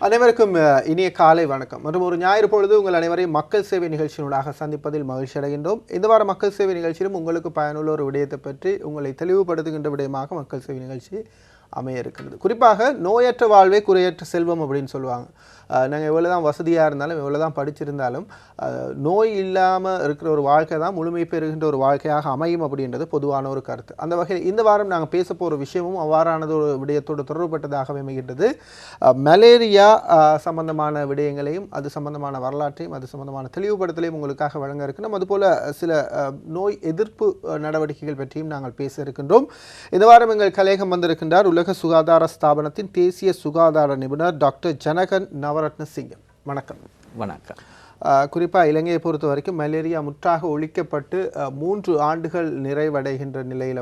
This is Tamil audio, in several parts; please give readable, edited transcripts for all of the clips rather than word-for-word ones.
அனைவருக்கும் இனிய காலை வணக்கம் மற்றும் ஒரு ஞாயிறு பொழுது உங்கள் அனைவரையும் மக்கள் சேவை நிகழ்ச்சியினூடாக சந்திப்பதில் மகிழ்ச்சி அடைகின்றோம். இந்த வார மக்கள் சேவை நிகழ்ச்சியிலும் உங்களுக்கு பயனுள்ள ஒரு விடயத்தை பற்றி உங்களை தெளிவுபடுத்துகின்ற விடயமாக மக்கள் சேவை நிகழ்ச்சி அமைய இருக்கிறது. குறிப்பாக நோயற்ற வாழ்வே குறையற்ற செல்வம் அப்படின்னு சொல்லுவாங்க. நாங்கள் எவ்வளோ தான் வசதியாக இருந்தாலும் எவ்வளோ தான் படிச்சிருந்தாலும் நோய் இல்லாமல் இருக்கிற ஒரு வாழ்க்கை தான் முழுமை பெறுகின்ற ஒரு வாழ்க்கையாக அமையும் அப்படின்றது பொதுவான ஒரு கருத்து. அந்த வகையில் இந்த வாரம் நாங்கள் பேச போகிற விஷயமும் அவ்வாறானது ஒரு விடயத்தோடு தொடர்புபட்டதாகவே அமைகின்றது. மலேரியா சம்பந்தமான விடயங்களையும் அது சம்பந்தமான வரலாற்றையும் அது சம்பந்தமான தெளிவுபடுத்தலையும் உங்களுக்காக வழங்க இருக்கணும். அதுபோல் சில நோய் எதிர்ப்பு நடவடிக்கைகள் பற்றியும் நாங்கள் பேச இருக்கின்றோம். இந்த வாரம் எங்கள் கலையகம் வந்திருக்கின்றார் உலக சுகாதார ஸ்தாபனத்தின் தேசிய சுகாதார நிபுணர் டாக்டர் ஜனகன் நவரத்ன சிங்கம். வணக்கம். வணக்கம். குறிப்பாக இலங்கையை பொறுத்த வரைக்கும் மலேரியா முற்றாக ஒழிக்கப்பட்டு 3 ஆண்டுகள் நிறைவடைகின்ற நிலையில்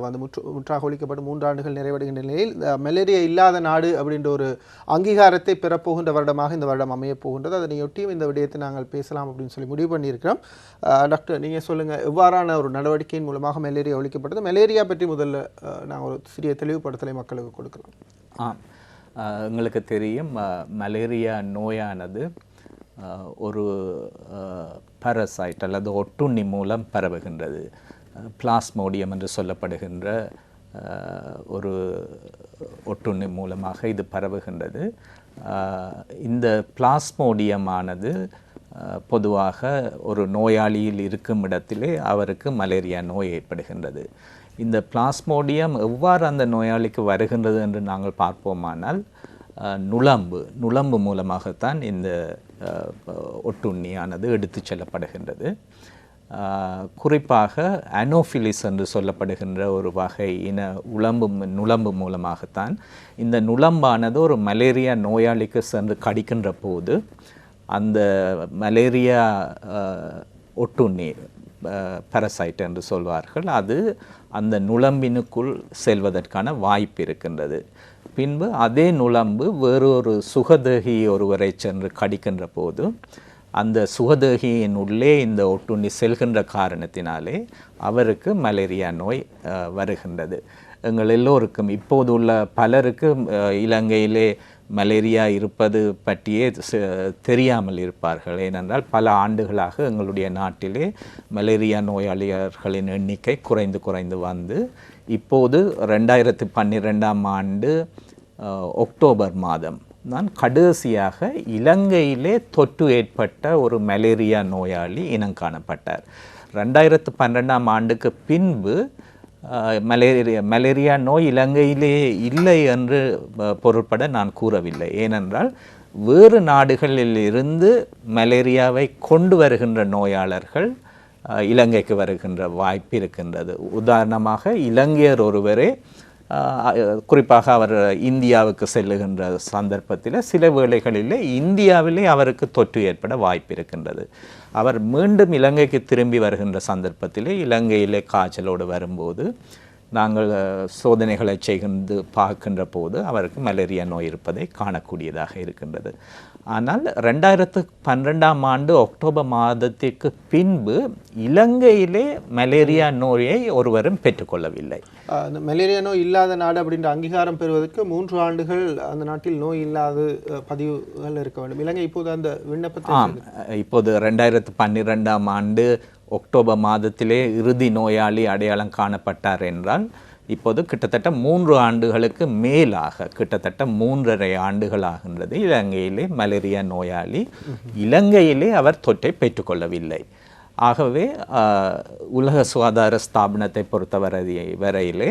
முற்றாக ஒழிக்கப்பட்டு 3 ஆண்டுகள் நிறைவடைகின்ற நிலையில் மலேரியா இல்லாத நாடு அப்படின்ற ஒரு அங்கீகாரத்தை பெறப்போகின்ற வருடமாக இந்த வருடம் அமையப் போகின்றது. அதனையொட்டியும் இந்த விடயத்தை நாங்கள் பேசலாம் அப்படின்னு சொல்லி முடிவு பண்ணியிருக்கிறோம். டாக்டர், நீங்கள் சொல்லுங்கள், எவ்வாறான ஒரு நடவடிக்கையின் மூலமாக மலேரியா ஒழிக்கப்பட்டது? மலேரியா பற்றி முதல்ல நாங்கள் ஒரு சிறிய தெளிவுபடுத்தலை மக்களுக்கு கொடுக்கலாம். எங்களுக்கு தெரியும், மலேரியா நோயானது ஒரு பாரசைட் அல்லது ஒட்டுண்ணி மூலம் பரவுகின்றது. பிளாஸ்மோடியம் என்று சொல்லப்படுகின்ற ஒரு ஒட்டுண்ணி மூலமாக இது பரவுகின்றது. இந்த பிளாஸ்மோடியமானது பொதுவாக ஒரு நோயாளியில் இருக்கும் இடத்திலே அவருக்கு மலேரியா நோய் ஏற்படுகின்றது. இந்த பிளாஸ்மோடியம் எவ்வாறு அந்த நோயாளிக்கு வருகின்றது என்று நாங்கள் பார்ப்போமானால் நுளம்பு மூலமாகத்தான் இந்த ஒட்டுண்ணியானது எடுத்து செல்லப்படுகின்றது. குறிப்பாக அனோஃபிலிஸ் என்று சொல்லப்படுகின்ற ஒரு வகை நுளம்பு மூலமாகத்தான் இந்த நுளம்பானது ஒரு மலேரியா நோயாளிக்கு சென்று கடிக்கின்ற போது அந்த மலேரியா ஒட்டுண்ணி பாரசைட் என்று சொல்வார்கள், அது அந்த நுளம்பினுக்குள் செல்வதற்கான வாய்ப்பு இருக்கின்றது. பின்பு அதே நுளம்பு வேறொரு சுகதேகி ஒருவரை சென்று கடிக்கின்ற போது அந்த சுகதேகியின் உள்ளே இந்த ஒட்டுண்ணி செல்கின்ற காரணத்தினாலே அவருக்கு மலேரியா நோய் வருகின்றது. எங்கள் எல்லோருக்கும் இப்போது உள்ள பலருக்கு இலங்கையிலே மலேரியா இருப்பது பற்றியே தெரியாமல் இருப்பார்கள். ஏனென்றால் பல ஆண்டுகளாக எங்களுடைய நாட்டிலே மலேரியா நோயாளிகளின் எண்ணிக்கை குறைந்து வந்து இப்போது 2012ஆம் ஆண்டு அக்டோபர் மாதம் தான் கடைசியாக இலங்கையிலே தொற்று ஏற்பட்ட ஒரு மலேரியா நோயாளி இனம் காணப்பட்டார். 2012ஆம் ஆண்டுக்கு பின்பு மலேரியா நோய் இலங்கையிலே இல்லை என்று பொருட்பட நான் கூறவில்லை. ஏனென்றால் வேறு நாடுகளில் இருந்து மலேரியாவை கொண்டு வருகின்ற நோயாளர்கள் இலங்கைக்கு வருகின்ற வாய்ப்பு இருக்கின்றது. உதாரணமாக இலங்கையர் ஒருவரே குறிப்பாக அவர் இந்தியாவுக்கு செல்லுகின்ற சந்தர்ப்பத்தில் சில வேளைகளிலே இந்தியாவிலே அவருக்கு தொற்று ஏற்பட வாய்ப்பு இருக்கின்றது. அவர் மீண்டும் இலங்கைக்கு திரும்பி வருகின்ற சந்தர்ப்பத்திலே இலங்கையிலே காய்ச்சலோடு வரும்போது நாங்கள் சோதனைகளை பார்க்கின்ற போது அவருக்கு மலேரியா நோய் இருப்பதை காணக்கூடியதாக இருக்கின்றது. ஆனால் 2012ஆம் ஆண்டு அக்டோபர் மாதத்திற்கு பின்பு இலங்கையிலே மலேரியா நோயை ஒருவரும் பெற்றுக்கொள்ளவில்லை. மலேரியா நோய் இல்லாத நாடு அப்படின்ற அங்கீகாரம் பெறுவதற்கு 3 ஆண்டுகள் அந்த நாட்டில் நோய் இல்லாத பதிவுகள் இருக்க வேண்டும். இலங்கை இப்போது அந்த விண்ணப்பத்தை இப்போது 2012ஆம் ஆண்டு அக்டோபர் மாதத்திலே இறுதி நோயாளி அடையாளம் காணப்பட்டார் என்றால் இப்போது கிட்டத்தட்ட 3 ஆண்டுகளுக்கு மேலாக கிட்டத்தட்ட 3.5 ஆண்டுகள் ஆகின்றது இலங்கையிலே மலேரியா நோயாளி இலங்கையிலே அவர் தொற்றை பெற்றுக்கொள்ளவில்லை. ஆகவே உலக சுகாதார ஸ்தாபனத்தை வரையிலே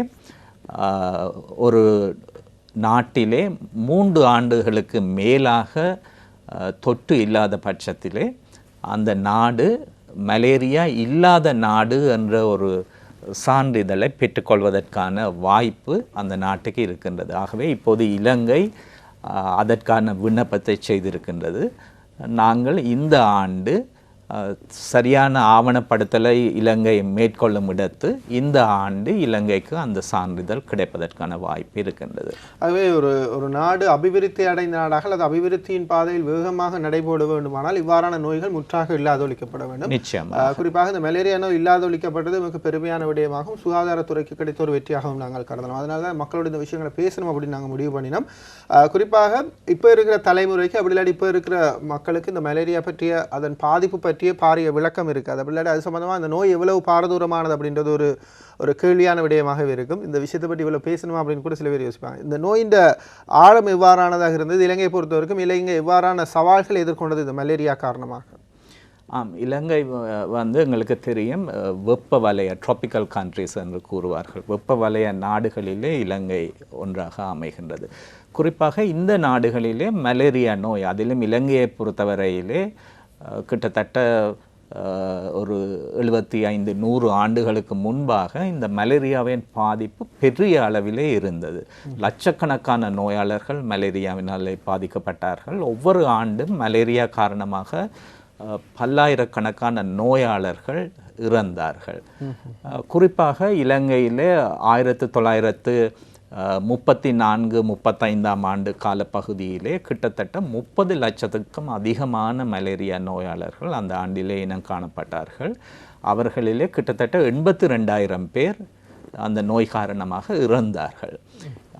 ஒரு நாட்டிலே 3 ஆண்டுகளுக்கு மேலாக தொற்று இல்லாத பட்சத்திலே அந்த நாடு மலேரியா இல்லாத நாடு என்ற ஒரு சான்றிதழை பெற்றுக்கொள்வதற்கான வாய்ப்பு அந்த நாட்டுக்கு இருக்கின்றது. ஆகவே இப்போது இலங்கை அதற்கான விண்ணப்பத்தை செய்திருக்கின்றது. நாங்கள் இந்த ஆண்டு சரியான ஆவணப்படுத்தலை இலங்கை மேற்கொள்ளும் இடத்து இந்த ஆண்டு இலங்கைக்கு அந்த சான்றிதழ் கிடைப்பதற்கான வாய்ப்பு இருக்கின்றது. ஆகவே ஒரு நாடு அபிவிருத்தி அடைந்த நாடாக அல்லது அபிவிருத்தியின் பாதையில் வேகமாக நடைபோட வேண்டுமானால் இவ்வாறான நோய்கள் முற்றாக இல்லாதொழிக்கப்பட வேண்டும். நிச்சயமாக குறிப்பாக இந்த மலேரியா நோய் இல்லாதொழிக்கப்பட்டது மிக பெருமையான விடயமாகவும் சுகாதாரத்துறைக்கு கிடைத்த ஒரு வெற்றியாகவும் நாங்கள் கருதலாம். அதனால தான் மக்களோட இந்த விஷயங்களை பேசணும் அப்படின்னு நாங்கள் முடிவு பண்ணினோம். குறிப்பாக இப்போ இருக்கிற தலைமுறைக்கு அப்படி இல்லாட்டி இப்போ இருக்கிற மக்களுக்கு இந்த மலேரியா பற்றிய அதன் பாதிப்பு பற்றிய பாரிய விளக்கம் இருக்காது. அப்படி இல்லாட்டி அது சம்பந்தமாக அந்த நோய் எவ்வளவு பாரதூரமானது அப்படின்றது ஒரு கேள்வியான விடயமாகவே இருக்கும். இந்த விஷயத்தை பற்றி இவ்வளோ பேசணுமா அப்படின்னு கூட சில பேர் யோசிப்பாங்க. இந்த நோயின் ஆழம் எவ்வாறானதாக இருந்தது, இலங்கையை பொறுத்தவரைக்கும் இலங்கை எவ்வாறான சவால்கள் எதிர்கொண்டது இந்த மலேரியா காரணமாக? இலங்கை வந்து எங்களுக்கு தெரியும் வெப்ப வலய ட்ராபிக்கல் கண்ட்ரிஸ் என்று கூறுவார்கள். வெப்ப வலய நாடுகளிலே இலங்கை ஒன்றாக அமைகின்றது. குறிப்பாக இந்த நாடுகளிலே மலேரியா நோய், அதிலும் இலங்கையை பொறுத்தவரையிலே கிட்டத்தட்ட ஒரு 75-100 ஆண்டுகளுக்கு முன்பாக இந்த மலேரியாவின் பாதிப்பு பெரிய அளவிலே இருந்தது. லட்சக்கணக்கான நோயாளர்கள் மலேரியாவினாலே பாதிக்கப்பட்டார்கள். ஒவ்வொரு ஆண்டும் மலேரியா காரணமாக பல்லாயிரக்கணக்கான நோயாளர்கள் இறந்தார்கள். குறிப்பாக இலங்கையிலே 1934-35 ஆண்டு காலப்பகுதியிலே கிட்டத்தட்ட 30 லட்சத்துக்கும் அதிகமான மலேரியா நோயாளர்கள் அந்த ஆண்டிலே இனம் காணப்பட்டார்கள். அவர்களிலே கிட்டத்தட்ட 82,000 பேர் அந்த நோய் காரணமாக இறந்தார்கள்.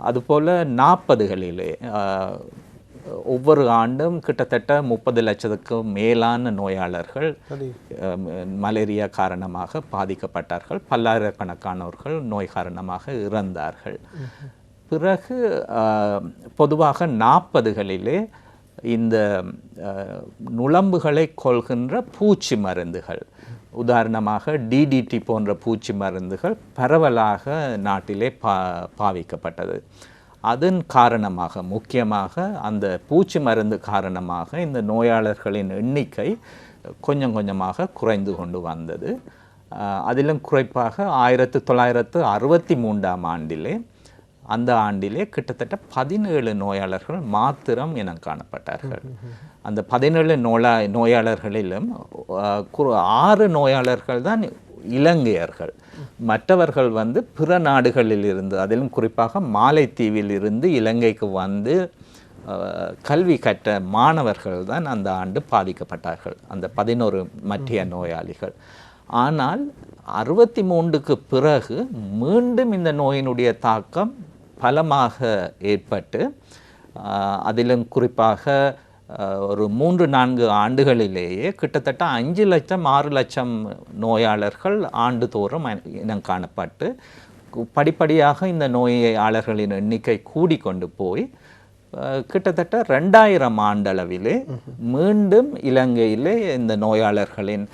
அதுபோல் 40களிலே ஒவ்வொரு ஆண்டும் கிட்டத்தட்ட 30 லட்சத்துக்கும் மேலான நோயாளர்கள் மலேரியா காரணமாக பாதிக்கப்பட்டார்கள். பல்லாயிரக்கணக்கானவர்கள் நோய் காரணமாக இறந்தார்கள். பிறகு பொதுவாக 40களிலே இந்த நுளம்புகளை கொள்கின்ற பூச்சி மருந்துகள், உதாரணமாக டிடிடி போன்ற பூச்சி மருந்துகள் பரவலாக நாட்டிலே பாவிக்கப்பட்டது. அதன் காரணமாக, முக்கியமாக அந்த பூச்சி மருந்து காரணமாக இந்த நோயாளர்களின் எண்ணிக்கை கொஞ்சம் கொஞ்சமாக குறைந்து கொண்டு வந்தது. அதிலும் குறிப்பாக 1963 ஆண்டிலே அந்த ஆண்டிலே கிட்டத்தட்ட 17 நோயாளர்கள் மாத்திரம் இனம் காணப்பட்டார்கள். அந்த 17 நோயாளர்களிலும் 6 நோயாளர்கள் தான் இலங்கையர்கள். மற்றவர்கள் வந்து பிற நாடுகளில் இருந்து, அதிலும் குறிப்பாக மாலைத்தீவில் இருந்து இலங்கைக்கு வந்து கல்வி கற்ற மாணவர்கள் தான் அந்த ஆண்டு பாதிக்கப்பட்டார்கள், அந்த 11 மற்ற நோயாளிகள். ஆனால் 63க்கு பிறகு மீண்டும் இந்த நோயினுடைய தாக்கம் பலமாக ஏற்பட்டு, அதிலும் குறிப்பாக ஒரு 3-4 ஆண்டுகளிலேயே கிட்டத்தட்ட 5 லட்சம் 6 லட்சம் நோயாளர்கள் ஆண்டுதோறும் இனம் காணப்பட்டு படிப்படியாக இந்த நோயாளர்களின் எண்ணிக்கை கூடிக்கொண்டு போய் கிட்டத்தட்ட 2000 ஆண்டளவிலே மீண்டும் இலங்கையிலே இந்த நோயாளர்களின்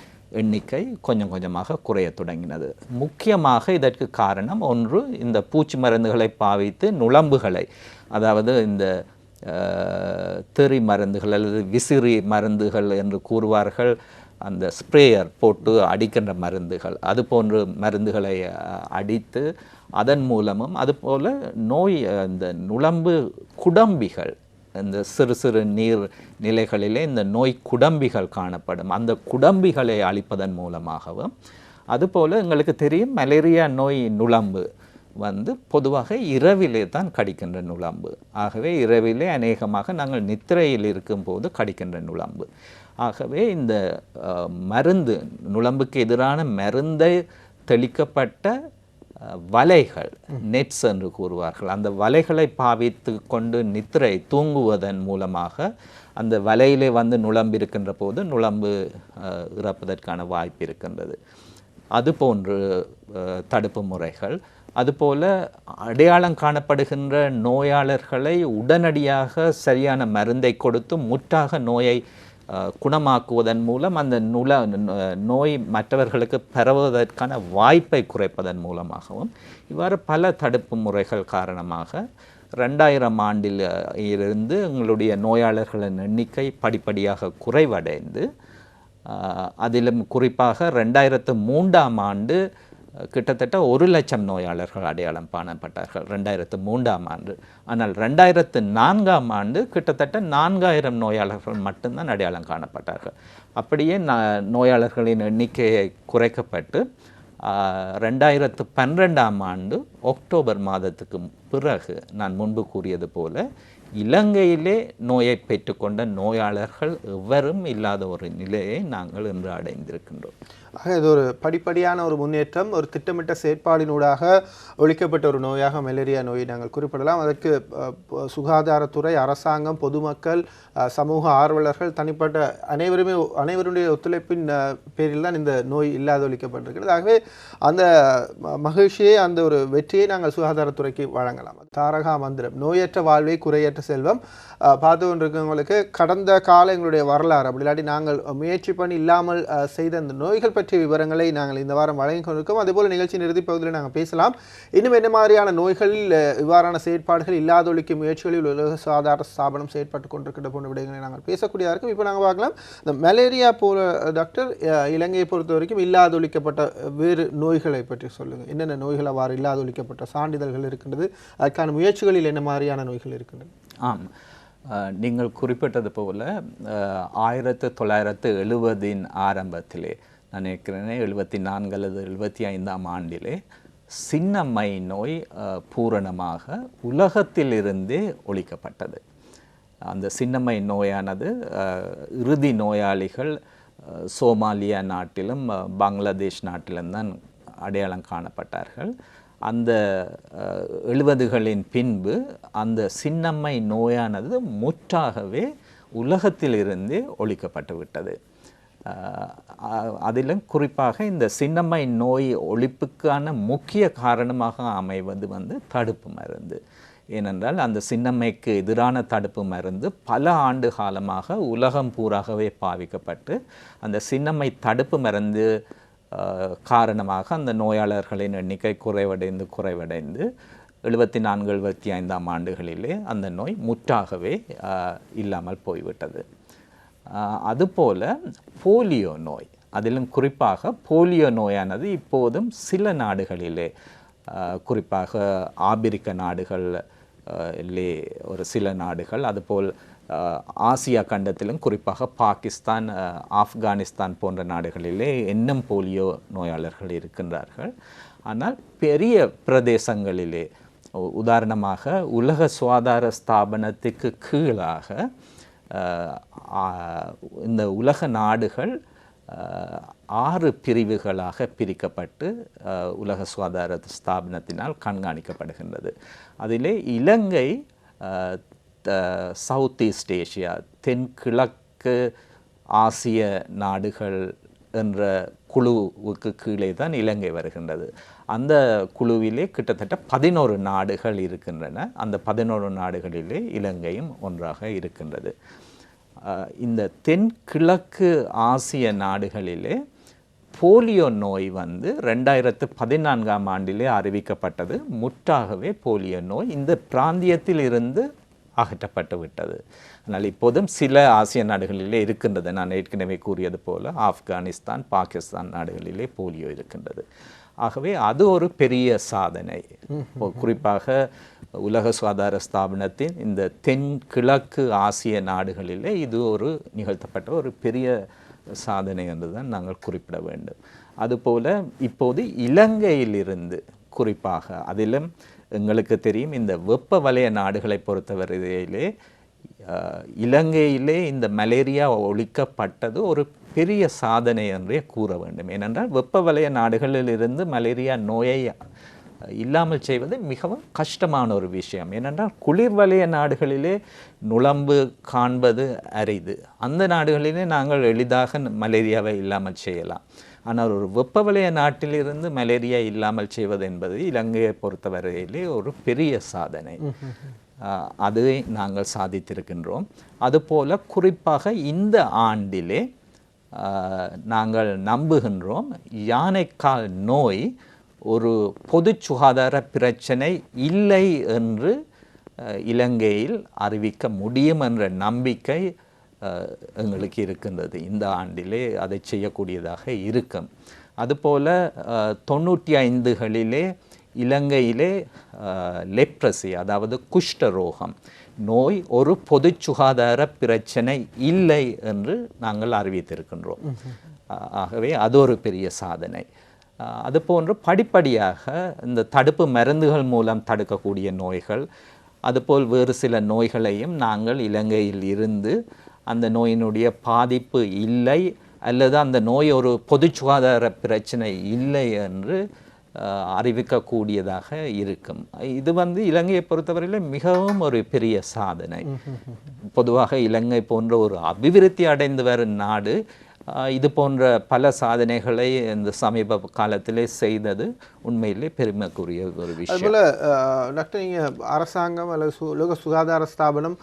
எண்ணிக்கை கொஞ்சம் கொஞ்சமாக குறைய தொடங்கினது. முக்கியமாக இதற்கு காரணம் ஒன்று, இந்த பூச்சி மருந்துகளை பாவித்து நுளம்புகளை, அதாவது இந்த தெறி மருந்துகள் அல்லது விசிறி மருந்துகள் என்று கூறுவார்கள், அந்த ஸ்ப்ரேயர் போட்டு அடிக்கின்ற மருந்துகள், அது போன்ற மருந்துகளை அடித்து அதன் மூலமும், அதுபோல் நோய் இந்த நுளம்பு குடம்பிகள், இந்த சிறு சிறு நீர் நிலைகளிலே இந்த நோய் குடம்பிகள் காணப்படும், அந்த குடம்பிகளை அழிப்பதன் மூலமாகவும், அதுபோல் எங்களுக்கு தெரியும் மலேரியா நோய் நுளம்பு வந்து பொதுவாக இரவிலே தான் கடிக்கின்ற நுளம்பு. ஆகவே இரவிலே அநேகமாக நாங்கள் நித்திரையில் இருக்கும்போது கடிக்கின்ற நுளம்பு. ஆகவே இந்த மருந்து, நுளம்புக்கு எதிரான மருந்தை தெளிக்கப்பட்ட வலைகள், நெட்ஸ் என்று கூறுவார்கள், அந்த வலைகளை பாவித்து கொண்டு நித்திரை தூங்குவதன் மூலமாக அந்த வலையிலே வந்து நுளம்பு இருக்கின்ற போது நுளம்பு இறப்பதற்கான வாய்ப்பு இருக்கின்றது. அதுபோன்று தடுப்பு முறைகள், அதுபோல் அடையாளம் காணப்படுகின்ற நோயாளர்களை உடனடியாக சரியான மருந்தை கொடுத்து முற்றாக நோயை குணமாக்குவதன் மூலம் அந்த நோய் மற்றவர்களுக்கு பரவுவதற்கான வாய்ப்பை குறைப்பதன் மூலமாகவும், இவ்வாறு பல தடுப்பு முறைகள் காரணமாக 2000 ஆண்டில் இருந்து எங்களுடைய நோயாளர்களின் எண்ணிக்கை படிப்படியாக குறைவடைந்து, அதிலும் குறிப்பாக 2003 ஆண்டு கிட்டத்தட்ட 1,00,000 நோயாளர்கள் அடையாளம் காணப்பட்டார்கள் 2003ஆம் ஆண்டு. ஆனால் 2004ஆம் ஆண்டு கிட்டத்தட்ட 4,000 நோயாளர்கள் மட்டும்தான் அடையாளம் காணப்பட்டார்கள். அப்படியே நோயாளர்களின் எண்ணிக்கையை குறைக்கப்பட்டு 2012ஆம் ஆண்டு அக்டோபர் மாதத்துக்கு பிறகு நான் முன்பு கூறியது போல இலங்கையிலே நோயை பெற்றுக்கொண்ட நோயாளர்கள் எவரும் இல்லாத ஒரு நிலையை நாங்கள் இன்று அடைந்திருக்கின்றோம். ஆக இது ஒரு படிப்படியான ஒரு முன்னேற்றம், ஒரு திட்டமிட்ட செயற்பாடினூடாக ஒழிக்கப்பட்ட ஒரு நோயாக மலேரியா நோயை நாங்கள் குறிப்பிடலாம். அதற்கு சுகாதாரத்துறை, அரசாங்கம், பொதுமக்கள், சமூக ஆர்வலர்கள், தனிப்பட்ட அனைவருடைய ஒத்துழைப்பின் பேரில் தான் இந்த நோய் இல்லாத ஒழிக்கப்பட்டிருக்கிறது. ஆகவே அந்த மகிழ்ச்சியை, அந்த ஒரு வெற்றியை நாங்கள் சுகாதாரத்துறைக்கு வழங்கலாம். தாரகா மந்திரம், நோயற்ற வாழ்வை குறையற்ற செல்வம். பார்த்து கொண்டிருக்கிறவங்களுக்கு கடந்த கால எங்களுடைய வரலாறு, அப்படி இல்லாட்டி நாங்கள் முயற்சி பண்ணி இல்லாமல் செய்த அந்த நோய்கள் பற்றிய விவரங்களை நாங்கள் இந்த வாரம் வழங்கி கொண்டிருக்கோம். அதேபோல் நிகழ்ச்சியின் இறுதிப் பகுதியில் நாங்கள் பேசலாம். இன்னும் என்ன மாதிரியான நோய்களில் இவ்வாறான செயற்பாடுகள் இல்லாதொழிக்கும் முயற்சிகளில் உலக சுகாதார ஸ்தாபனம் செயற்பட்டு கொண்டிருக்கின்ற போன்ற விடயங்களை நாங்கள் பேசக்கூடியதாக இருக்கும். இப்போ நாங்கள் பார்க்கலாம், இந்த மலேரியா போல டாக்டர் இலங்கையை பொறுத்த வரைக்கும் இல்லாதொழிக்கப்பட்ட வேறு நோய்களை பற்றி சொல்லுங்கள். என்னென்ன நோய்கள் அவ்வாறு இல்லாதொழிக்கப்பட்ட சான்றிதழ்கள் இருக்கின்றது, அதுக்கான முயற்சிகளில் என்ன மாதிரியான நோய்கள் இருக்கின்றது? ஆம், நீங்கள் குறிப்பிட்டது போல 1970 ஆரம்பத்திலே, நான் நினைக்கிறேன் 74 அல்லது 75ஆம் ஆண்டிலே சின்னம்மை நோய் பூரணமாக உலகத்திலிருந்தே ஒழிக்கப்பட்டது. அந்த சின்னம்மை நோயானது இறுதி நோயாளிகள் சோமாலியா நாட்டிலும் பங்களாதேஷ் நாட்டிலும் தான் அடையாளம் காணப்பட்டார்கள். அந்த 70களின் பின்பு அந்த சின்னம்மை நோயானது முற்றாகவே உலகத்திலிருந்தே ஒழிக்கப்பட்டு விட்டது. அதிலும் குறிப்பாக இந்த சின்னம்மை நோய் ஒழிப்புக்கான முக்கிய காரணமாக அமைவது தடுப்பு மருந்து. ஏனென்றால் அந்த சின்னம்மைக்கு எதிரான தடுப்பு மருந்து பல ஆண்டு காலமாக உலகம் பூராகவே பாவிக்கப்பட்டு அந்த சின்னம்மை தடுப்பு மருந்து காரணமாக அந்த நோயாளர்களின் எண்ணிக்கை குறைவடைந்து 74, 75ஆம் ஆண்டுகளிலே அந்த நோய் முற்றாகவே இல்லாமல் போய்விட்டது. அதுபோல போலியோ நோய், அதிலும் குறிப்பாக போலியோ நோயானது இப்போதும் சில நாடுகளிலே, குறிப்பாக ஆப்பிரிக்க நாடுகளிலே ஒரு சில நாடுகள், அதுபோல் ஆசியா கண்டத்திலும் குறிப்பாக பாகிஸ்தான், ஆப்கானிஸ்தான் போன்ற நாடுகளிலே இன்னும் போலியோ நோயாளர்கள் இருக்கின்றார்கள். ஆனால் பெரிய பிரதேசங்களிலே, உதாரணமாக உலக சுகாதார ஸ்தாபனத்துக்கு கீழாக இந்த உலக நாடுகள் 6 பிரிவுகளாக பிரிக்கப்பட்டு உலக சுகாதார ஸ்தாபனத்தினால் கண்காணிக்கப்படுகின்றது. அதிலே இலங்கை சவுத் ஈஸ்ட் ஏஷியா, தென்கிழக்கு ஆசிய நாடுகள் என்ற குழுவுக்கு கீழே தான் இலங்கை வருகின்றது. அந்த குழுவிலே கிட்டத்தட்ட 11 நாடுகள் இருக்கின்றன. அந்த 11 நாடுகளிலே இலங்கையும் ஒன்றாக இருக்கின்றது. இந்த தென்கிழக்கு ஆசிய நாடுகளிலே போலியோ நோய் 2014ஆம் ஆண்டிலே அறிவிக்கப்பட்டது. முற்றாகவே போலியோ நோய் இந்த பிராந்தியத்தில் இருந்து அகற்றப்பட்டு விட்டது. ஆனால் இப்போதும் சில ஆசிய நாடுகளிலே இருக்கின்றது. நான் ஏற்கனவே கூறியது போல ஆப்கானிஸ்தான், பாகிஸ்தான் நாடுகளிலே போலியோ இருக்கின்றது. ஆகவே அது ஒரு பெரிய சாதனை. குறிப்பாக உலக சுகாதார ஸ்தாபனத்தின் இந்த தென்கிழக்கு ஆசிய நாடுகளிலே இது ஒரு நிகழ்த்தப்பட்ட ஒரு பெரிய சாதனை என்று தான் நாங்கள் குறிப்பிட வேண்டும். அதுபோல இப்போது இலங்கையிலிருந்து, குறிப்பாக அதிலும் எங்களுக்கு தெரியும் இந்த வெப்ப வலய நாடுகளை பொறுத்தவரையிலே இலங்கையிலே இந்த மலேரியா ஒழிக்கப்பட்டது ஒரு பெரிய சாதனை என்றே கூற வேண்டும். ஏனென்றால் வெப்ப வலய நாடுகளிலிருந்து மலேரியா நோயை இல்லாமல் செய்வது மிகவும் கஷ்டமான ஒரு விஷயம். ஏனென்றால் குளிர் வலய நாடுகளிலே நுளம்பு காண்பது அரிது. அந்த நாடுகளிலே நாங்கள் எளிதாக மலேரியாவை இல்லாமல் செய்யலாம். ஆனால் ஒரு வெப்ப வலய நாட்டிலிருந்து மலேரியா இல்லாமல் செய்வது என்பது இலங்கையை பொறுத்தவரையிலே ஒரு பெரிய சாதனை. அதை நாங்கள் சாதித்திருக்கின்றோம். அதுபோல குறிப்பாக இந்த ஆண்டிலே நாங்கள் நம்புகின்றோம் யானைக்கால் நோய் ஒரு பொது சுகாதார பிரச்சனை இல்லை என்று இலங்கையில் அறிவிக்க முடியும் என்ற நம்பிக்கை எங்களுக்கு இருக்கின்றது. இந்த ஆண்டிலே அதை செய்யக்கூடியதாக இருக்கும். அதுபோல் 95களிலே இலங்கையிலே லெப்ரசி அதாவது குஷ்டரோகம் நோய் ஒரு பொது சுகாதார பிரச்சனை இல்லை என்று நாங்கள் அறிவித்திருக்கின்றோம். ஆகவே அது ஒரு பெரிய சாதனை. அதுபோன்று படிப்படியாக இந்த தடுப்பு மருந்துகள் மூலம் தடுக்கக்கூடிய நோய்கள், அதுபோல் வேறு சில நோய்களையும் நாங்கள் இலங்கையில் இருந்து அந்த நோயினுடைய பாதிப்பு இல்லை அல்லது அந்த நோய் ஒரு பொது சுகாதார பிரச்சனை இல்லை என்று அறிவிக்கக்கூடியதாக இருக்கும். இது இலங்கையை பொறுத்தவரையில் மிகவும் ஒரு பெரிய சாதனை. பொதுவாக இலங்கை போன்ற ஒரு அபிவிருத்தி அடைந்து வரும் நாடு இது போன்ற பல சாதனைகளை இந்த சமீப காலத்திலே செய்தது உண்மையிலே பெருமைக்குரிய ஒரு விஷயம். அதுபோல் டாக்டர், நீங்கள் அரசாங்கம் அல்லது உலக சுகாதார ஸ்தாபனம்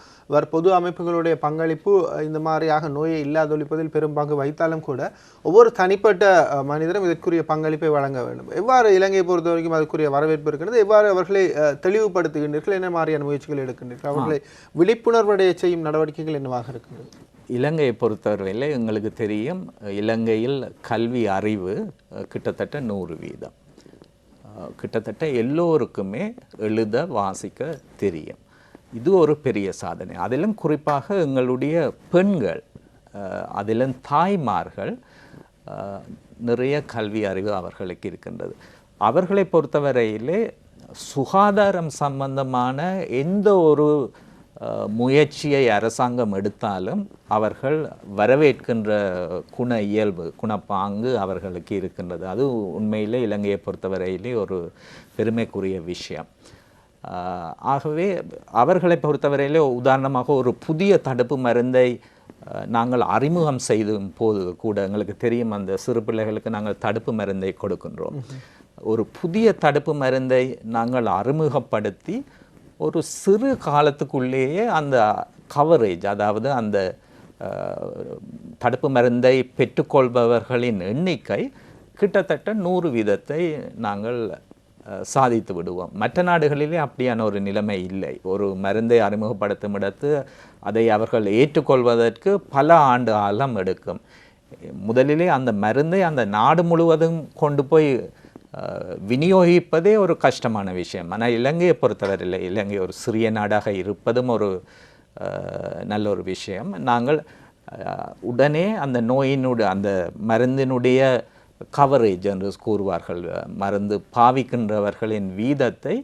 பொது அமைப்புகளுடைய பங்களிப்பு இந்த மாதிரியாக நோயை இல்லாதொழிப்பதில் பெரும் பங்கு வைத்தாலும் கூட ஒவ்வொரு தனிப்பட்ட மனிதரும் இதற்குரிய பங்களிப்பை வழங்க வேண்டும். எவ்வாறு இலங்கையை பொறுத்த வரைக்கும் அதுக்குரிய வரவேற்பு இருக்கிறது? எவ்வாறு அவர்களை தெளிவுபடுத்துகின்றீர்கள்? என்ன மாதிரியான முயற்சிகள் எடுக்கின்றீர்கள்? அவர்களை விழிப்புணர்வடைய செய்யும் நடவடிக்கைகள் என்னவாக இருக்கின்றது? இலங்கையை பொறுத்தவரையில் எங்களுக்கு தெரியும், இலங்கையில் கல்வி அறிவு கிட்டத்தட்ட 100%. கிட்டத்தட்ட எல்லோருக்குமே எழுத வாசிக்க தெரியும். இது ஒரு பெரிய சாதனை. அதிலும் குறிப்பாக எங்களுடைய பெண்கள், அதிலும் தாய்மார்கள் நிறைய கல்வி அறிவு அவர்களுக்கு இருக்கின்றது. அவர்களை பொறுத்தவரையிலே சுகாதாரம் சம்பந்தமான எந்த ஒரு முயற்சியை அரசாங்கம் எடுத்தாலும் அவர்கள் வரவேற்கின்ற இயல்பு குணப்பாங்கு அவர்களுக்கு இருக்கின்றது. அது உண்மையிலே இலங்கையை பொறுத்தவரையிலே ஒரு பெருமைக்குரிய விஷயம். ஆகவே அவர்களை பொறுத்தவரையிலே உதாரணமாக ஒரு புதிய தடுப்பு மருந்தை நாங்கள் அறிமுகம் செய்தும் போது கூட எங்களுக்கு தெரியும், அந்த சிறு பிள்ளைகளுக்கு நாங்கள் தடுப்பு மருந்தை கொடுக்கின்றோம். ஒரு புதிய தடுப்பு மருந்தை நாங்கள் அறிமுகப்படுத்தி ஒரு சிறு காலத்துக்குள்ளேயே அந்த கவரேஜ், அதாவது அந்த தடுப்பு மருந்தை பெற்றுக்கொள்பவர்களின் எண்ணிக்கை கிட்டத்தட்ட 100% நாங்கள் சாதித்து விடுவோம். மற்ற நாடுகளிலே அப்படியான ஒரு நிலைமை இல்லை. ஒரு மருந்தை அறிமுகப்படுத்தும் இடத்து அதை அவர்கள் ஏற்றுக்கொள்வதற்கு பல ஆண்டு காலம் எடுக்கும். முதலிலே அந்த மருந்தை அந்த நாடு முழுவதும் கொண்டு போய் விநியோகிப்பதே ஒரு கஷ்டமான விஷயம். ஆனால் இலங்கையை பொறுத்தவரையில் இலங்கை ஒரு சிறிய நாடாக இருப்பதும் ஒரு நல்ல ஒரு விஷயம். நாங்கள் உடனே அந்த நோயினுடைய அந்த மருந்தினுடைய கவரேஜ் என்று கூறுவார்கள், மருந்து பாவிக்கின்றவர்களின் வீதத்தை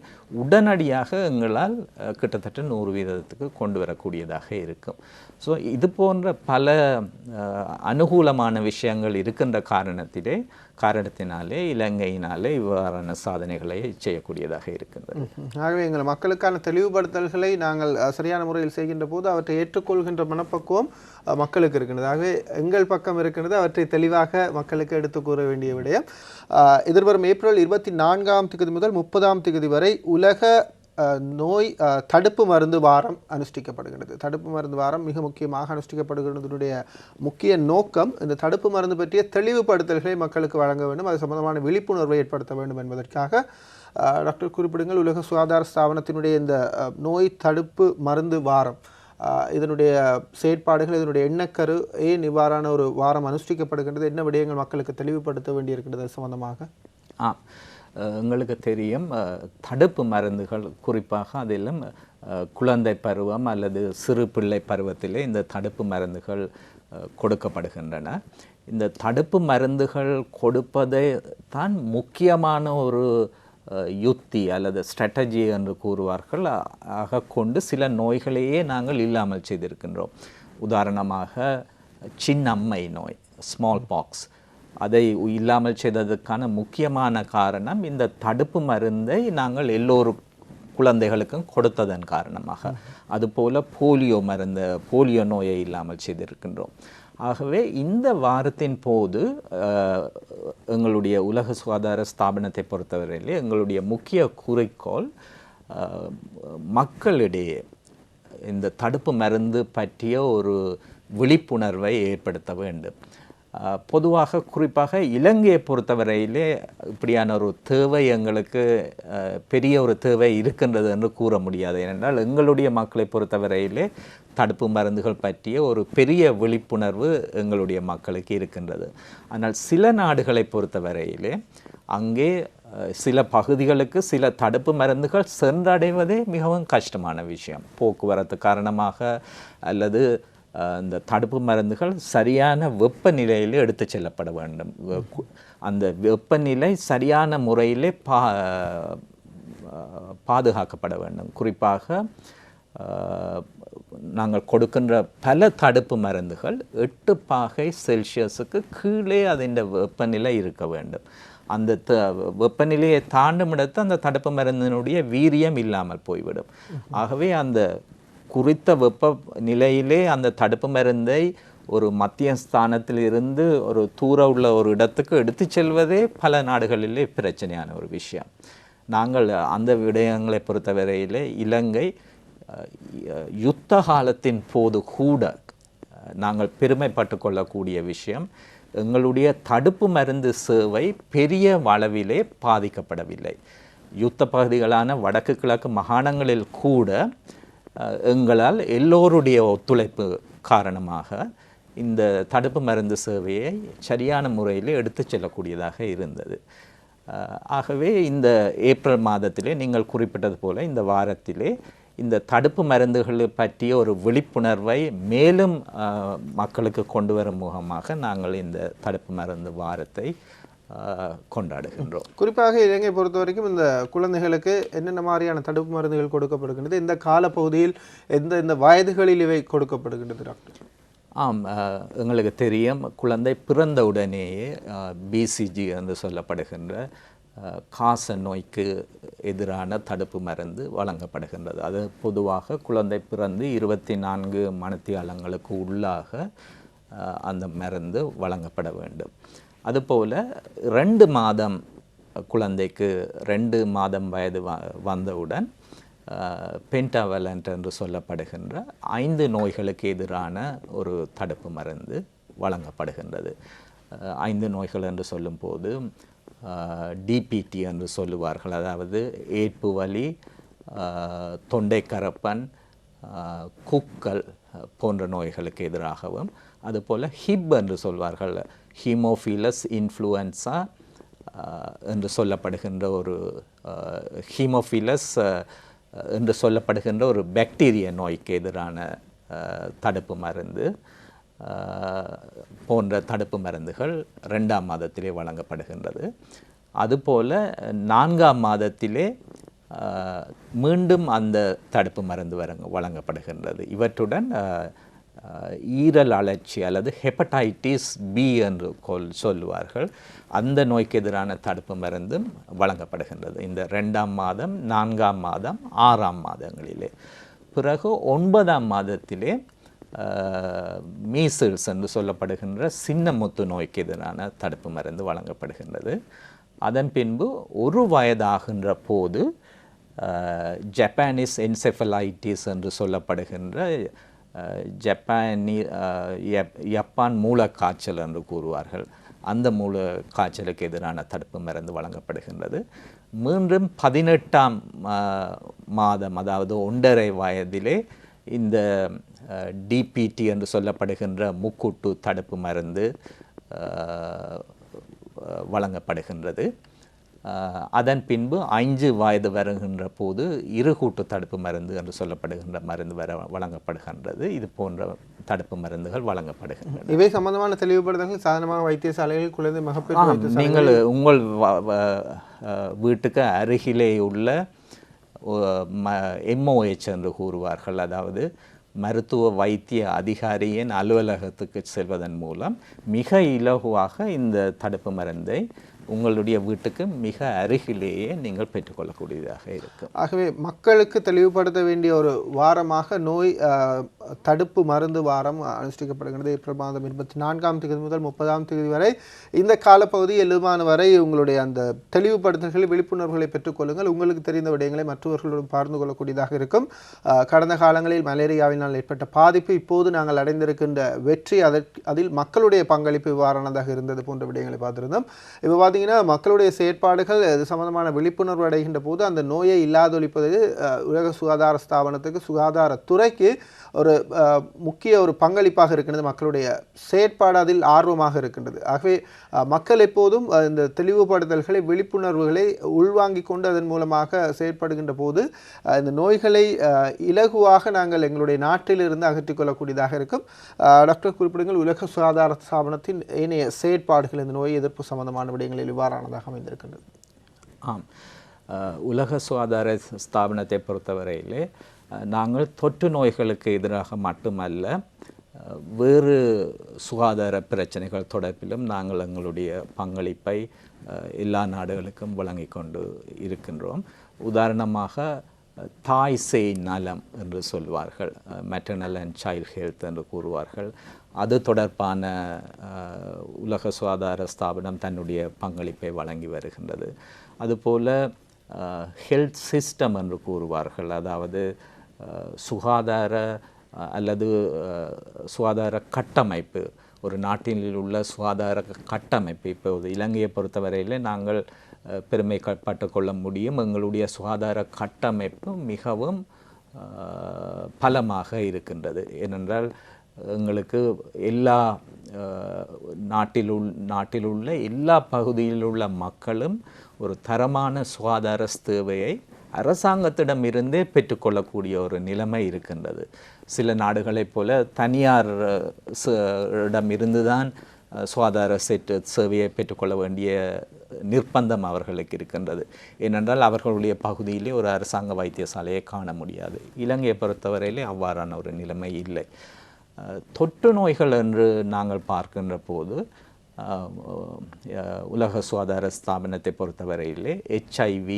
உடனடியாக எங்களால் கிட்டத்தட்ட 100% கொண்டு வரக்கூடியதாக இருக்கும். ஸோ இது போன்ற பல அனுகூலமான விஷயங்கள் இருக்கின்ற காரணத்தினாலே இலங்கையினாலே இவ்வாறான சாதனைகளை செய்யக்கூடியதாக இருக்கின்றது. ஆகவே எங்கள் மக்களுக்கான தெளிவுபடுத்தல்களை நாங்கள் சரியான முறையில் செய்கின்ற போது அவற்றை ஏற்றுக்கொள்கின்ற மனப்பக்குவம் மக்களுக்கு இருக்கின்றது. ஆகவே எங்கள் பக்கம் இருக்கின்றது, அவற்றை தெளிவாக மக்களுக்கு எடுத்து கூற வேண்டிய விடயம். எதிர்வரும் ஏப்ரல் 24ஆம் தேதி முதல் 30ஆம் தேதி வரை உலக நோய் தடுப்பு மருந்து வாரம் அனுஷ்டிக்கப்படுகிறது. தடுப்பு மருந்து வாரம் மிக முக்கியமாக அனுஷ்டிக்கப்படுகிறதுடைய முக்கிய நோக்கம் இந்த தடுப்பு மருந்து பற்றிய தெளிவுபடுத்தல்களை மக்களுக்கு வழங்க வேண்டும், அது சம்பந்தமான விழிப்புணர்வை ஏற்படுத்த வேண்டும் என்பதற்காக டாக்டர் குறிப்பிடுங்கள், உலக சுகாதார ஸ்தாபனத்தினுடைய இந்த நோய் தடுப்பு மருந்து வாரம், இதனுடைய செயற்பாடுகள், இதனுடைய எண்ணக்கரு, ஏன் இவ்வாறான ஒரு வாரம் அனுஷ்டிக்கப்படுகின்றது, என்ன விடயங்கள் மக்களுக்கு தெளிவுபடுத்த வேண்டியிருக்கிறது சம்பந்தமாக? எங்களுக்கு தெரியும், தடுப்பு மருந்துகள் குறிப்பாக அதிலும் குழந்தை பருவம் அல்லது சிறு பிள்ளை பருவத்திலே இந்த தடுப்பு மருந்துகள் கொடுக்கப்படுகின்றன. இந்த தடுப்பு மருந்துகள் கொடுப்பதை தான் முக்கியமான ஒரு யுத்தி அல்லது ஸ்ட்ராட்டஜி என்று கூறுவார்கள் ஆக கொண்டு சில நோய்களையே நாங்கள் இல்லாமல் செய்திருக்கின்றோம். உதாரணமாக சின்னம்மை நோய், ஸ்மால் பாக்ஸ், அதை இல்லாமல் செய்ததுக்கான முக்கியமான காரணம் இந்த தடுப்பு மருந்தை நாங்கள் எல்லோரும் குழந்தைகளுக்கும் கொடுத்ததன் காரணமாக. அதுபோல் போலியோ நோயை இல்லாமல் செய்திருக்கின்றோம். ஆகவே இந்த வாரத்தின் போது எங்களுடைய உலக சுகாதார ஸ்தாபனத்தை பொறுத்தவரையிலே எங்களுடைய முக்கிய குறிக்கோள் மக்களிடையே இந்த தடுப்பு மருந்து பற்றிய ஒரு விழிப்புணர்வை ஏற்படுத்த வேண்டும். பொதுவாக குறிப்பாக இலங்கையை பொறுத்தவரையிலே இப்படியான ஒரு தேவை எங்களுக்கு பெரிய ஒரு தேவை இருக்கின்றது என்று கூற முடியாது. ஏனென்றால் எங்களுடைய மக்களை பொறுத்தவரையிலே தடுப்பு மருந்துகள் பற்றிய ஒரு பெரிய விழிப்புணர்வு எங்களுடைய மக்களுக்கு இருக்கின்றது. ஆனால் சில நாடுகளை பொறுத்தவரையிலே அங்கே சில பகுதிகளுக்கு சில தடுப்பு மருந்துகள் சென்றடைவதே மிகவும் கஷ்டமான விஷயம். போக்குவரத்து காரணமாக அல்லது இந்த தடுப்பு மருந்துகள் சரியான வெப்பநிலையில் எடுத்து செல்லப்பட வேண்டும். அந்த வெப்பநிலை சரியான முறையிலே பாதுகாக்கப்பட வேண்டும். குறிப்பாக நாங்கள் கொடுக்கின்ற பல தடுப்பு மருந்துகள் 8 பாகை செல்சியஸுக்கு கீழே அதன் வெப்பநிலை இருக்க வேண்டும். அந்த வெப்பநிலையை தாண்டும் இடத்து அந்த தடுப்பு மருந்தினுடைய வீரியம் இல்லாமல் போய்விடும். ஆகவே அந்த குறித்த வெப்ப நிலையிலே அந்த தடுப்பு மருந்தை ஒரு மத்திய ஸ்தானத்தில் இருந்து ஒரு தூர உள்ள ஒரு இடத்துக்கு எடுத்து செல்வதே பல நாடுகளிலே பிரச்சனையான ஒரு விஷயம். நாங்கள் அந்த விடயங்களை பொறுத்தவரையிலே இலங்கை யுத்த காலத்தின் போது கூட நாங்கள் பெருமைப்பட்டு கொள்ளக்கூடிய விஷயம், எங்களுடைய தடுப்பு மருந்து சேவை பெரிய அளவிலே பாதிக்கப்படவில்லை. யுத்த பகுதிகளான வடக்கு கிழக்கு மாகாணங்களில் கூட எங்களால் எல்லோருடைய ஒத்துழைப்பு காரணமாக இந்த தடுப்பு மருந்து சேவையை சரியான முறையில் எடுத்து செல்லக்கூடியதாக இருந்தது. ஆகவே இந்த ஏப்ரல் மாதத்திலே நீங்கள் குறிப்பிட்டது போல இந்த வாரத்திலே இந்த தடுப்பு மருந்துகளை பற்றிய ஒரு விழிப்புணர்வை மேலும் மக்களுக்கு கொண்டு வரும் முகமாக நாங்கள் இந்த தடுப்பு மருந்து வாரத்தை கொண்டாடுகின்றோம். குறிப்பாக இலங்கை பொறுத்த வரைக்கும் இந்த குழந்தைகளுக்கு என்னென்ன மாதிரியான தடுப்பு மருந்துகள் கொடுக்கப்படுகின்றது, இந்த காலப்பகுதியில் எந்த வயதுகளில் இவை கொடுக்கப்படுகின்றது டாக்டர்? எங்களுக்கு தெரியும், குழந்தை பிறந்த உடனேயே பிசிஜி என்று சொல்லப்படுகின்ற காச நோய்க்கு எதிரான தடுப்பு மருந்து வழங்கப்படுகின்றது. அது பொதுவாக குழந்தை பிறந்து 24 மணித்தியாலங்களுக்கு உள்ளாக அந்த மருந்து வழங்கப்பட வேண்டும். அதுபோல் 2 மாதம் குழந்தைக்கு 2 மாதம் வயது வந்தவுடன் பென்டாவலண்ட் என்று சொல்லப்படுகின்ற 5 நோய்களுக்கு எதிரான ஒரு தடுப்பு மருந்து வழங்கப்படுகின்றது. 5 நோய்கள் என்று சொல்லும்போது டிபிடி என்று சொல்லுவார்கள், அதாவது ஏற்பு வலி, தொண்டை கரப்பன், குக்கல் போன்ற நோய்களுக்கு எதிராகவும், அதுபோல் ஹிப் என்று சொல்வார்கள், ஹீமோஃபிலஸ் இன்ஃப்ளூயன்ஸா என்று சொல்லப்படுகின்ற ஒரு ஹீமோஃபிலஸ் என்று சொல்லப்படுகின்ற ஒரு பாக்டீரிய நோய்க்கு எதிரான தடுப்பு மருந்து போன்ற தடுப்பு மருந்துகள் 2ஆம் மாதத்திலே வழங்கப்படுகின்றது. அதுபோல் 4ஆம் மாதத்திலே மீண்டும் அந்த தடுப்பு மருந்து வழங்கப்படுகின்றது. இவற்றுடன் ஈரல் அழற்சி அல்லது ஹெப்படைட்டிஸ் பி என்று சொல்லுவார்கள், அந்த நோய்க்கு எதிரான தடுப்பு மருந்தும் வழங்கப்படுகின்றது இந்த 2ஆம் மாதம், 4ஆம் மாதம், 6ஆம் மாதங்களிலே. பிறகு 9ஆம் மாதத்திலே மீசில்ஸ் என்று சொல்லப்படுகின்ற சின்ன முத்து நோய்க்கு எதிரான தடுப்பு மருந்து வழங்கப்படுகின்றது. அதன் பின்பு 1 வயதாகின்ற போது ஜப்பானீஸ் என்செஃபலைட்டிஸ் என்று சொல்லப்படுகின்ற ஜப்பான் மூலக்காய்ச்சல் என்று கூறுவார்கள், அந்த மூலக்காய்ச்சலுக்கு எதிரான தடுப்பு மருந்து வழங்கப்படுகின்றது. மீண்டும் 18ஆம் மாதம், அதாவது 1.5 வயதிலே இந்த டிபிடி என்று சொல்லப்படுகின்ற முக்கூட்டு தடுப்பு மருந்து வழங்கப்படுகின்றது. அதன் பின்பு 5 வயது வருகின்ற போது இருகூட்டு தடுப்பு மருந்து என்று சொல்லப்படுகின்ற மருந்து வழங்கப்படுகின்றது. இது போன்ற தடுப்பு மருந்துகள் வழங்கப்படுகின்றன. இவை சம்பந்தமான தெளிவுபடுத்தல்கள் சாதாரணமாக வைத்தியசாலைகள், குழந்தை மகப்பேறு நீங்கள் உங்கள் வீட்டுக்கு அருகிலே உள்ள MOH என்று கூறுவார்கள், அதாவது மருத்துவ வைத்திய அதிகாரியின் அலுவலகத்துக்கு செல்வதன் மூலம் மிக இலகுவாக இந்த தடுப்பு மருந்தை உங்களுடைய வீட்டுக்கு மிக அருகிலேயே நீங்கள் பெற்றுக்கொள்ளக்கூடியதாக இருக்கும். ஆகவே மக்களுக்கு தெளிவுபடுத்த வேண்டிய ஒரு வாரமாக நோய் தடுப்பு மருந்து வாரம் அனுஷ்டிக்கப்படுகிறது. ஏப்ரல் மாதம் 24ஆம் தேதி முதல் 30ஆம் தேதி வரை. இந்த காலப்பகுதி எழுமான வரை உங்களுடைய அந்த தெளிவுபடுத்தல்களை விழிப்புணர்வுகளை பெற்றுக்கொள்ளுங்கள். உங்களுக்கு தெரிந்த விடயங்களை மற்றவர்களுடன் பகிர்ந்து கொள்ளக்கூடியதாக இருக்கும். கடந்த காலங்களில் மலேரியாவினால் ஏற்பட்ட பாதிப்பு, இப்போது நாங்கள் அடைந்திருக்கின்ற வெற்றி, அதில் மக்களுடைய பங்களிப்பு இவ்வாறானதாக இருந்தது போன்ற விடயங்களை பார்த்திருந்தோம். இப்போ பார்த்தீங்கன்னா மக்களுடைய செயற்பாடுகள் இது சம்பந்தமான விழிப்புணர்வு அடைகின்ற போது அந்த நோயை இல்லாதொழிப்பது உலக சுகாதார ஸ்தாபனத்துக்கு, சுகாதாரத்துறைக்கு ஒரு முக்கிய ஒரு பங்களிப்பாக இருக்கின்றது. மக்களுடைய செயற்பாடு அதில் ஆர்வமாக இருக்கின்றது. ஆகவே மக்கள் எப்போதும் இந்த தெளிவுபடுத்தல்களை, விழிப்புணர்வுகளை உள்வாங்கிக் கொண்டு அதன் மூலமாக செயற்படுகின்ற போது இந்த நோய்களை இலகுவாக நாங்கள் எங்களுடைய நாட்டிலிருந்து அகற்றிக் கொள்ளக்கூடியதாக இருக்கும். டாக்டர் குறிப்பிடுங்கள், உலக சுகாதார ஸ்தாபனத்தின் ஏனைய செயற்பாடுகள் இந்த நோய் எதிர்ப்பு சம்பந்தமான விடயங்களில் இவ்வாறானதாக அமைந்திருக்கின்றது. ஆம், உலக சுகாதார ஸ்தாபனத்தை பொறுத்தவரையிலே நாங்கள் தொற்று நோய்களுக்கு எதிராக மட்டுமல்ல, வேறு சுகாதார பிரச்சனைகள் தொடர்பிலும் நாங்கள் எங்களுடைய பங்களிப்பை எல்லா நாடுகளுக்கும் வழங்கி கொண்டு இருக்கின்றோம். உதாரணமாக தாய் சேய் நலம் என்று சொல்வார்கள், மெட்டர்னல் அண்ட் சைல்ட் ஹெல்த் என்று கூறுவார்கள். அது தொடர்பான உலக சுகாதார ஸ்தாபனம் தன்னுடைய பங்களிப்பை வழங்கி வருகின்றது. அதுபோல் ஹெல்த் சிஸ்டம் என்று கூறுவார்கள், அதாவது சுகாதார அல்லது சுகாதார கட்டமைப்பு, ஒரு நாட்டில் உள்ள சுகாதார கட்டமைப்பு. இப்போது இலங்கையை பொறுத்தவரையில் நாங்கள் பெருமைப்பட்டு கொள்ள முடியும், எங்களுடைய சுகாதார கட்டமைப்பு மிகவும் பலமாக இருக்கின்றது. ஏனென்றால் எங்களுக்கு எல்லா நாட்டில் உள்ள எல்லா பகுதியில் உள்ள மக்களும் ஒரு தரமான சுகாதார சேவையை அரசாங்கத்திடமிருந்தே பெற்றுக்கொள்ளக்கூடிய ஒரு நிலைமை இருக்கின்றது. சில நாடுகளைப் போல தனியார் இடமிருந்து தான் சுகாதார சேவையை பெற்றுக்கொள்ள வேண்டிய நிர்பந்தம் அவர்களுக்கு இருக்கின்றது. ஏனென்றால் அவர்களுடைய பகுதியிலே ஒரு அரசாங்க வைத்தியசாலையை காண முடியாது. இலங்கையை பொறுத்தவரையிலே அவ்வாறான ஒரு நிலைமை இல்லை. தொற்று நோய்கள் என்று நாங்கள் பார்க்கின்ற போது உலக சுகாதார ஸ்தாபனத்தை பொறுத்தவரையிலே HIV,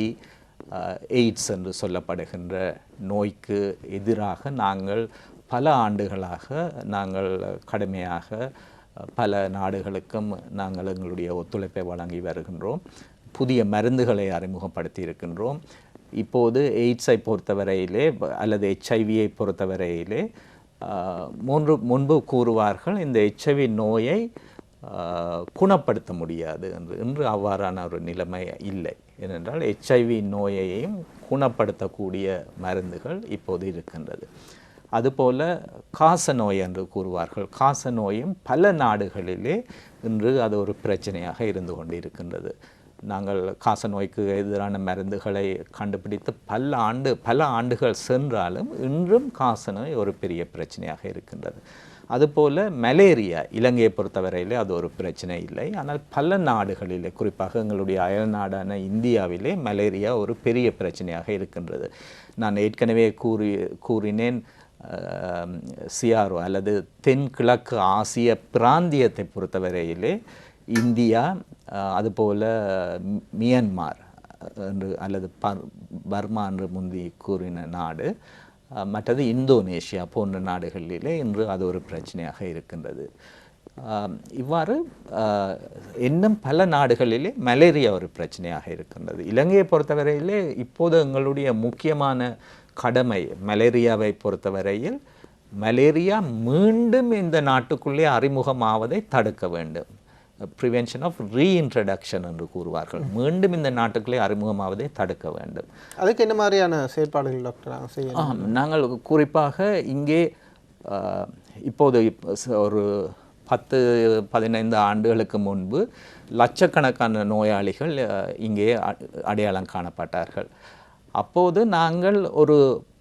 எய்ட்ஸ் என்று சொல்லப்படுகின்ற நோய்க்கு எதிராக நாங்கள் பல ஆண்டுகளாக நாங்கள் கடுமையாக பல நாடுகளுக்கும் நாங்கள் எங்களுடைய ஒத்துழைப்பை வழங்கி வருகின்றோம். புதிய மருந்துகளை அறிமுகப்படுத்தி இருக்கின்றோம். இப்போது எய்ட்ஸை பொறுத்தவரையிலே அல்லது HIV-யை பொறுத்தவரையிலே முன்பு கூறுவார்கள் இந்த HIV நோயை குணப்படுத்த முடியாது என்று அவ்வாறான ஒரு நிலைமை இல்லை. ஏனென்றால் HIV நோயையும் குணப்படுத்தக்கூடிய மருந்துகள் இப்போது இருக்கின்றது. அதுபோல் காச நோய் என்று கூறுவார்கள். காச நோயும் பல நாடுகளிலே இன்று அது ஒரு பிரச்சனையாக இருந்து கொண்டு இருக்கின்றது. நாங்கள் காச நோய்க்கு எதிரான மருந்துகளை கண்டுபிடித்து பல ஆண்டுகள் சென்றாலும் இன்றும் காச நோய் ஒரு பெரிய பிரச்சனையாக இருக்கின்றது. அதுபோல் மலேரியா இலங்கையை பொறுத்தவரையிலே அது ஒரு பிரச்சனை இல்லை. ஆனால் பல நாடுகளிலே, குறிப்பாக எங்களுடைய அயல் நாடான இந்தியாவிலே மலேரியா ஒரு பெரிய பிரச்சனையாக இருக்கின்றது. நான் ஏற்கனவே கூறினேன், CRO அல்லது தென்கிழக்கு ஆசிய பிராந்தியத்தை பொறுத்தவரையிலே இந்தியா, அதுபோல் மியான்மார் என்று அல்லது பர்மா என்று முந்தி கூறின நாடு, மற்றது இந்தோனேஷியா போன்ற நாடுகளிலே இன்று அது ஒரு பிரச்சனையாக இருக்கின்றது. இவ்வாறு இன்னும் பல நாடுகளிலே மலேரியா ஒரு பிரச்சனையாக இருக்கின்றது. இலங்கையை பொறுத்தவரையிலே இப்போது எங்களுடைய முக்கியமான கடமை மலேரியாவை பொறுத்தவரையில் மலேரியா மீண்டும் இந்த நாட்டுக்குள்ளே அறிமுகமாவதை தடுக்க வேண்டும். ப்ரிவென்ஷன் ஆஃப் ரீஇன்ட்ரடக்ஷன் என்று கூறுவார்கள். மீண்டும் இந்த நாட்டுக்குள்ளே அறிமுகமாவதை தடுக்க வேண்டும். அதுக்கு என்ன மாதிரியான செயற்பாடுகள் டாக்டர் செய்யணும்? நாங்கள் குறிப்பாக இங்கே இப்போது ஒரு 10-15 ஆண்டுகளுக்கு முன்பு லட்சக்கணக்கான நோயாளிகள் இங்கே அடையாளம் காணப்பட்டார்கள். அப்போது நாங்கள் ஒரு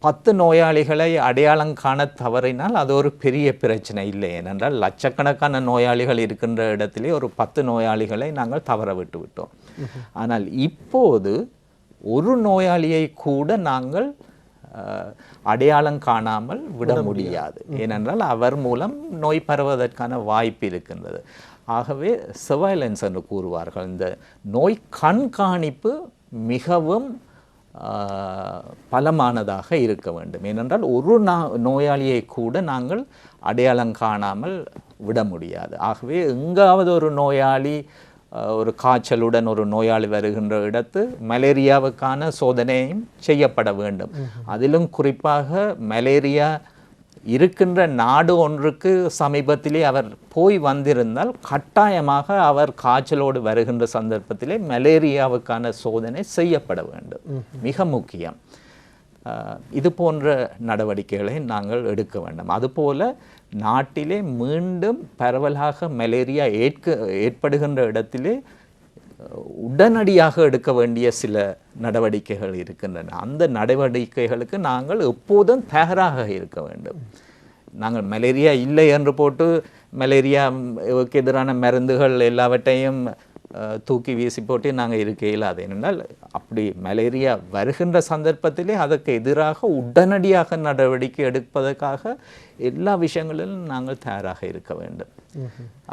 10 நோயாளிகளை அடையாளம் காண தவறினால் அது ஒரு பெரிய பிரச்சனை இல்லை. ஏனென்றால் லட்சக்கணக்கான நோயாளிகள் இருக்கின்ற இடத்திலே ஒரு 10 நோயாளிகளை நாங்கள் தவற விட்டு விட்டோம். ஆனால் இப்போது ஒரு நோயாளியை கூட நாங்கள் அடையாளம் காணாமல் விட முடியாது. ஏனென்றால் அவர் மூலம் நோய் பரவுவதற்கான வாய்ப்பு இருக்கின்றது. ஆகவே சர்வைலன்ஸ் என்று கூறுவார்கள். இந்த நோய் கண்காணிப்பு மிகவும் பலமானதாக இருக்க வேண்டும். ஏனென்றால் ஒரு நோயாளியை கூட நாங்கள் அடையாளம் காணாமல் விட முடியாது. ஆகவே எங்காவது ஒரு நோயாளி ஒரு காய்ச்சலுடன் ஒரு நோயாளி வருகின்ற இடத்து மலேரியாவுக்கான சோதனையும் செய்யப்பட வேண்டும். அதிலும் குறிப்பாக மலேரியா இருக்கின்ற நாடு ஒன்றுக்கு சமீபத்திலே அவர் போய் வந்திருந்தால் கட்டாயமாக அவர் காய்ச்சலோடு வருகின்ற சந்தர்ப்பத்திலே மலேரியாவுக்கான சோதனை செய்யப்பட வேண்டும். மிக முக்கியம். இது போன்ற நடவடிக்கைகளை நாங்கள் எடுக்க வேண்டும். அதுபோல நாட்டிலே மீண்டும் பரவலாக மலேரியா ஏற்படுகின்ற இடத்திலே உடனடியாக எடுக்க வேண்டிய சில நடவடிக்கைகள் இருக்கின்றன. அந்த நடவடிக்கைகளுக்கு நாங்கள் எப்போதும் தயாராக இருக்க வேண்டும். நாங்கள் மலேரியா இல்லை என்று போட்டு மலேரியாவுக்கு எதிரான மருந்துகள் எல்லாவற்றையும் தூக்கி வீசி போட்டு நாங்கள் இருக்க இயலாது. ஏனென்றால் அப்படி மலேரியா வருகின்ற சந்தர்ப்பத்திலே அதற்கு எதிராக உடனடியாக நடவடிக்கை எடுப்பதற்காக எல்லா விஷயங்களிலும் நாங்கள் தயாராக இருக்க வேண்டும்.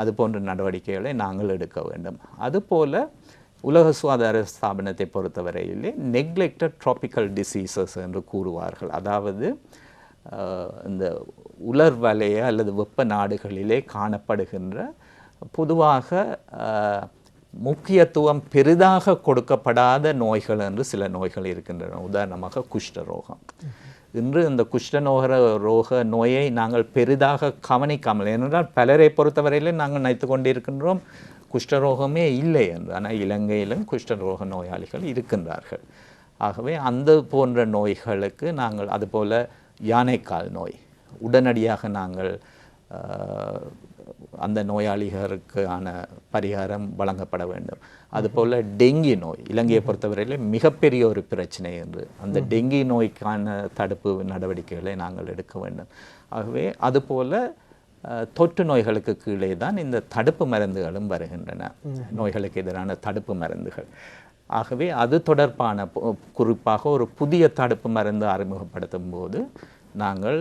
அது போன்ற நடவடிக்கைகளை நாங்கள் எடுக்க வேண்டும். அதுபோல உலக சுகாதார ஸ்தாபனத்தை பொறுத்தவரையிலே நெக்லெக்டட் ட்ராபிக்கல் டிசீசஸ் என்று கூறுவார்கள். அதாவது இந்த உலர் வலய அல்லது வெப்ப நாடுகளிலே காணப்படுகின்ற பொதுவாக முக்கியத்துவம் பெரிதாக கொடுக்கப்படாத நோய்கள் என்று சில நோய்கள் இருக்கின்றன. உதாரணமாக குஷ்டரோகம். இன்று இந்த குஷ்டரோக நோயை நாங்கள் பெரிதாக கவனிக்காமல், ஏனென்றால் பலரை பொறுத்தவரையிலே நாங்கள் நினைத்து கொண்டிருக்கின்றோம் குஷ்டரோகமே இல்லை என்று. ஆனால் இலங்கையிலும் குஷ்டரோக நோயாளிகள் இருக்கின்றார்கள். ஆகவே அந்த போன்ற நோய்களுக்கு நாங்கள் அதுபோல் யானைக்கால் நோய் உடனடியாக நாங்கள் அந்த நோயாளிகளுக்கான பரிகாரம் வழங்கப்பட வேண்டும். அதுபோல் டெங்கி நோய் இலங்கையை பொறுத்தவரையில் மிகப்பெரிய ஒரு பிரச்சனை என்று. அந்த டெங்கி நோய்க்கான தடுப்பு நடவடிக்கைகளை நாங்கள் எடுக்க வேண்டும். ஆகவே அதுபோல் தொற்று நோய்களுக்கு கீழே தான் இந்த தடுப்பு மருந்துகளும் வருகின்றன, நோய்களுக்கு எதிரான தடுப்பு மருந்துகள். ஆகவே அது தொடர்பான குறிப்பாக ஒரு புதிய தடுப்பு மருந்து அறிமுகப்படுத்தும் போது நாங்கள்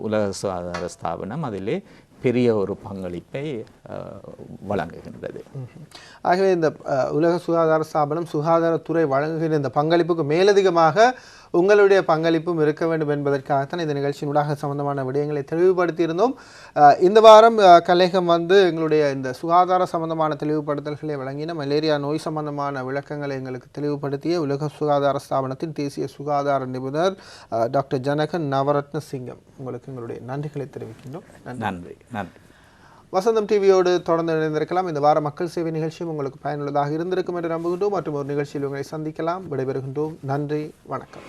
உலக சுகாதார ஸ்தாபனம் அதிலே பெரிய ஒரு பங்களிப்பை வழங்குகின்றது. ஆகவே இந்த உலக சுகாதார ஸ்தாபனம் சுகாதாரத்துறை வழங்குகின்ற இந்த பங்களிப்புக்கு மேலதிகமாக உங்களுடைய பங்களிப்பும் இருக்க வேண்டும் என்பதற்காகத்தான் இந்த நிகழ்ச்சியினூடாக சம்பந்தமான விடயங்களை தெளிவுபடுத்தியிருந்தோம். இந்த வாரம் கலையகம் எங்களுடைய இந்த சுகாதார சம்பந்தமான தெளிவுபடுத்தல்களை வழங்கின மலேரியா நோய் சம்பந்தமான விளக்கங்களை எங்களுக்கு தெளிவுபடுத்திய உலக சுகாதார ஸ்தாபனத்தின் தேசிய சுகாதார நிபுணர் டாக்டர் ஜனகன் நவரத்ன சிங்கம், உங்களுக்கு எங்களுடைய நன்றிகளை தெரிவிக்கின்றோம். நன்றி. நன்றி. வசந்தம் டிவியோடு தொடர்ந்து இணைந்திருக்கலாம். இந்த வார மக்கள் சேவை நிகழ்ச்சியும் உங்களுக்கு பயனுள்ளதாக இருந்திருக்கும் என்று நம்புகின்றோம். மற்றும் ஒரு நிகழ்ச்சியில் உங்களை சந்திக்கலாம். விடைபெறுகின்றோம். நன்றி, வணக்கம்.